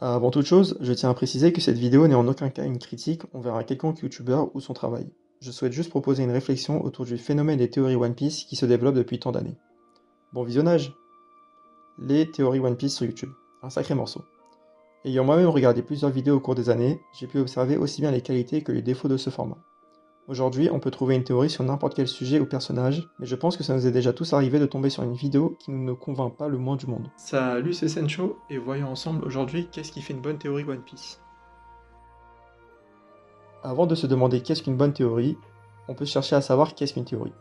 Avant toute chose, je tiens à préciser que cette vidéo n'est en aucun cas une critique envers un quelconque youtubeur ou son travail. Je souhaite juste proposer une réflexion autour du phénomène des théories One Piece qui se développe depuis tant d'années. Bon visionnage! Les théories One Piece sur YouTube. Un sacré morceau. Ayant moi-même regardé plusieurs vidéos au cours des années, j'ai pu observer aussi bien les qualités que les défauts de ce format. Aujourd'hui, on peut trouver une théorie sur n'importe quel sujet ou personnage, mais je pense que ça nous est déjà tous arrivé de tomber sur une vidéo qui ne nous convainc pas le moins du monde. Salut, c'est Sencho, et voyons ensemble aujourd'hui qu'est-ce qui fait une bonne théorie One Piece. Avant de se demander qu'est-ce qu'une bonne théorie, on peut chercher à savoir qu'est-ce qu'une théorie.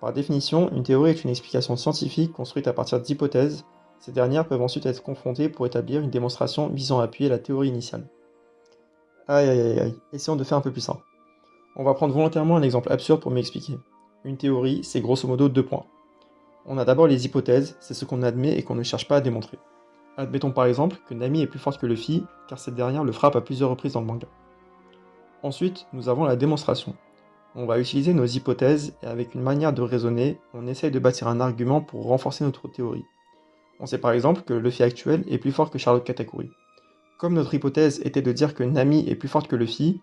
Par définition, une théorie est une explication scientifique construite à partir d'hypothèses. Ces dernières peuvent ensuite être confrontées pour établir une démonstration visant à appuyer la théorie initiale. Aïe aïe aïe aïe, essayons de faire un peu plus simple. On va prendre volontairement un exemple absurde pour m'expliquer. Une théorie, c'est grosso modo deux points. On a d'abord les hypothèses, c'est ce qu'on admet et qu'on ne cherche pas à démontrer. Admettons par exemple que Nami est plus forte que Luffy, car cette dernière le frappe à plusieurs reprises dans le manga. Ensuite, nous avons la démonstration. On va utiliser nos hypothèses et avec une manière de raisonner, on essaye de bâtir un argument pour renforcer notre théorie. On sait par exemple que le Luffy actuel est plus fort que Charlotte Katakuri. Comme notre hypothèse était de dire que Nami est plus forte que Luffy,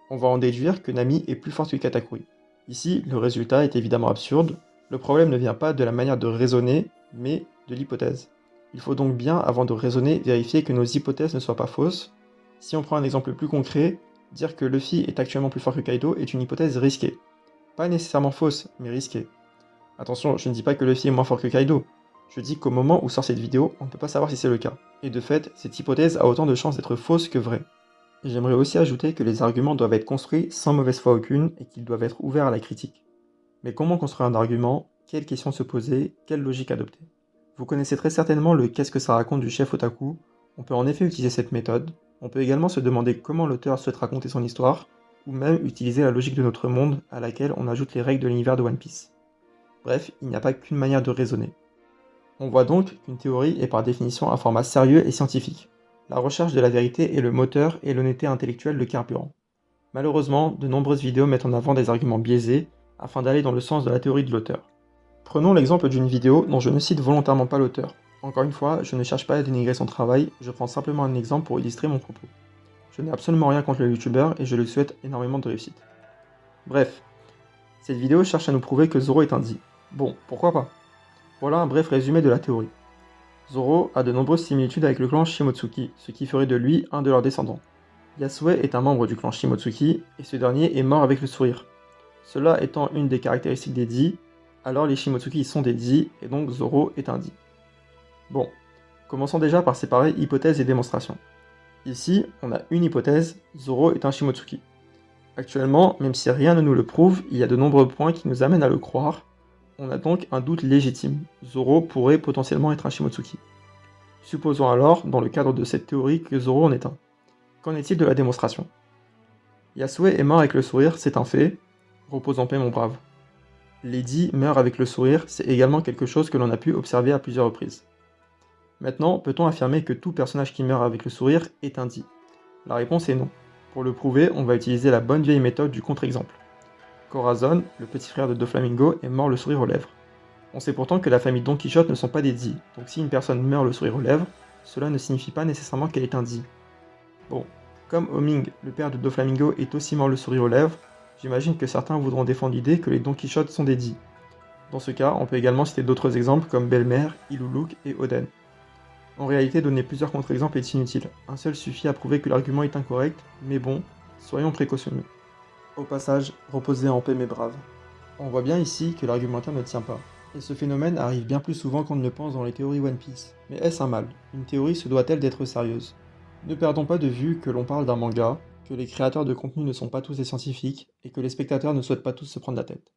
on va en déduire que Nami est plus forte que Katakuri. Ici, le résultat est évidemment absurde. Le problème ne vient pas de la manière de raisonner, mais de l'hypothèse. Il faut donc bien, avant de raisonner, vérifier que nos hypothèses ne soient pas fausses. Si on prend un exemple plus concret, dire que Luffy est actuellement plus fort que Kaido est une hypothèse risquée. Pas nécessairement fausse, mais risquée. Attention, je ne dis pas que Luffy est moins fort que Kaido. Je dis qu'au moment où sort cette vidéo, on ne peut pas savoir si c'est le cas. Et de fait, cette hypothèse a autant de chances d'être fausse que vraie. Et j'aimerais aussi ajouter que les arguments doivent être construits sans mauvaise foi aucune et qu'ils doivent être ouverts à la critique. Mais comment construire un argument? Quelles questions se poser? Quelle logique adopter? Vous connaissez très certainement le qu'est-ce que ça raconte du chef otaku. On peut en effet utiliser cette méthode. On peut également se demander comment l'auteur souhaite raconter son histoire, ou même utiliser la logique de notre monde à laquelle on ajoute les règles de l'univers de One Piece. Bref, il n'y a pas qu'une manière de raisonner. On voit donc qu'une théorie est par définition un format sérieux et scientifique. La recherche de la vérité est le moteur et l'honnêteté intellectuelle le carburant. Malheureusement, de nombreuses vidéos mettent en avant des arguments biaisés afin d'aller dans le sens de la théorie de l'auteur. Prenons l'exemple d'une vidéo dont je ne cite volontairement pas l'auteur. Encore une fois, je ne cherche pas à dénigrer son travail, je prends simplement un exemple pour illustrer mon propos. Je n'ai absolument rien contre le youtubeur et je lui souhaite énormément de réussite. Bref, cette vidéo cherche à nous prouver que Zoro est un Di. Bon, pourquoi pas? Voilà un bref résumé de la théorie. Zoro a de nombreuses similitudes avec le clan Shimotsuki, ce qui ferait de lui un de leurs descendants. Yasue est un membre du clan Shimotsuki, et ce dernier est mort avec le sourire. Cela étant une des caractéristiques des Di, alors les Shimotsuki sont des Di, et donc Zoro est un Di. Bon, commençons déjà par séparer hypothèse et démonstration. Ici, on a une hypothèse, Zoro est un Shimotsuki. Actuellement, même si rien ne nous le prouve, il y a de nombreux points qui nous amènent à le croire. On a donc un doute légitime. Zoro pourrait potentiellement être un Shimotsuki. Supposons alors, dans le cadre de cette théorie, que Zoro en est un. Qu'en est-il de la démonstration? Yasue est mort avec le sourire, c'est un fait. Repose en paix mon brave. Lady meurt avec le sourire, c'est également quelque chose que l'on a pu observer à plusieurs reprises. Maintenant, peut-on affirmer que tout personnage qui meurt avec le sourire est un Di? La réponse est non. Pour le prouver, on va utiliser la bonne vieille méthode du contre-exemple. Corazon, le petit frère de Doflamingo, est mort le sourire aux lèvres. On sait pourtant que la famille Don Quichotte ne sont pas des Di, donc si une personne meurt le sourire aux lèvres, cela ne signifie pas nécessairement qu'elle est un Di. Bon, comme Homing, le père de Doflamingo, est aussi mort le sourire aux lèvres, j'imagine que certains voudront défendre l'idée que les Don Quichotte sont des Di. Dans ce cas, on peut également citer d'autres exemples comme Belle-Mère, Iluluk et Oden. En réalité, donner plusieurs contre-exemples est inutile, un seul suffit à prouver que l'argument est incorrect, mais bon, soyons précautionneux. Au passage, reposez en paix mes braves. On voit bien ici que l'argumentaire ne tient pas, et ce phénomène arrive bien plus souvent qu'on ne le pense dans les théories One Piece. Mais est-ce un mal? Une théorie se doit-elle d'être sérieuse? Ne perdons pas de vue que l'on parle d'un manga, que les créateurs de contenu ne sont pas tous des scientifiques, et que les spectateurs ne souhaitent pas tous se prendre la tête.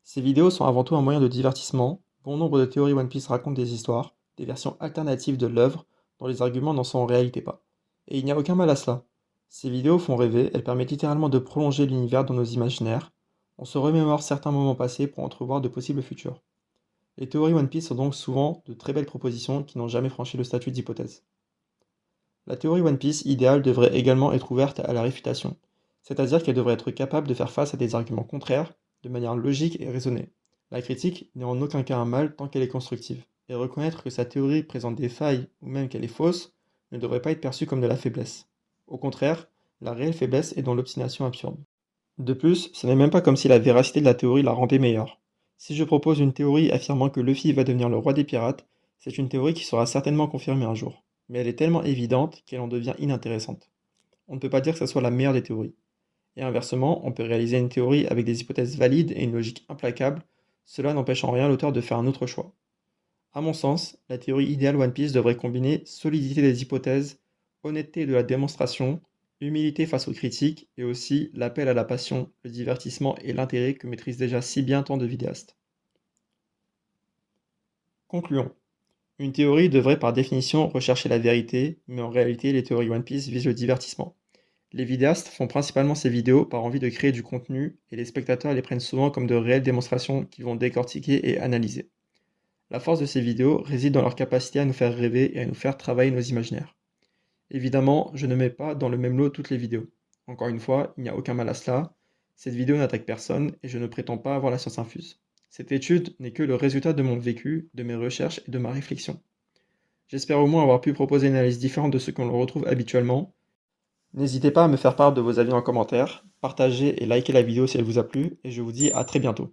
Ces vidéos sont avant tout un moyen de divertissement, bon nombre de théories One Piece racontent des histoires, des versions alternatives de l'œuvre, dont les arguments n'en sont en réalité pas. Et il n'y a aucun mal à cela. Ces vidéos font rêver, elles permettent littéralement de prolonger l'univers dans nos imaginaires, on se remémore certains moments passés pour entrevoir de possibles futurs. Les théories One Piece sont donc souvent de très belles propositions qui n'ont jamais franchi le statut d'hypothèse. La théorie One Piece idéale devrait également être ouverte à la réfutation, c'est-à-dire qu'elle devrait être capable de faire face à des arguments contraires de manière logique et raisonnée. La critique n'est en aucun cas un mal tant qu'elle est constructive, et reconnaître que sa théorie présente des failles ou même qu'elle est fausse ne devrait pas être perçue comme de la faiblesse. Au contraire, la réelle faiblesse est dans l'obstination absurde. De plus, ce n'est même pas comme si la véracité de la théorie la rendait meilleure. Si je propose une théorie affirmant que Luffy va devenir le roi des pirates, c'est une théorie qui sera certainement confirmée un jour. Mais elle est tellement évidente qu'elle en devient inintéressante. On ne peut pas dire que ce soit la meilleure des théories. Et inversement, on peut réaliser une théorie avec des hypothèses valides et une logique implacable, cela n'empêche en rien l'auteur de faire un autre choix. À mon sens, la théorie idéale One Piece devrait combiner solidité des hypothèses, honnêteté de la démonstration, humilité face aux critiques et aussi l'appel à la passion, le divertissement et l'intérêt que maîtrisent déjà si bien tant de vidéastes. Concluons. Une théorie devrait par définition rechercher la vérité, mais en réalité les théories One Piece visent le divertissement. Les vidéastes font principalement ces vidéos par envie de créer du contenu et les spectateurs les prennent souvent comme de réelles démonstrations qu'ils vont décortiquer et analyser. La force de ces vidéos réside dans leur capacité à nous faire rêver et à nous faire travailler nos imaginaires. Évidemment, je ne mets pas dans le même lot toutes les vidéos. Encore une fois, il n'y a aucun mal à cela. Cette vidéo n'attaque personne et je ne prétends pas avoir la science infuse. Cette étude n'est que le résultat de mon vécu, de mes recherches et de ma réflexion. J'espère au moins avoir pu proposer une analyse différente de ce qu'on retrouve habituellement. N'hésitez pas à me faire part de vos avis en commentaire, partagez et likez la vidéo si elle vous a plu, et je vous dis à très bientôt.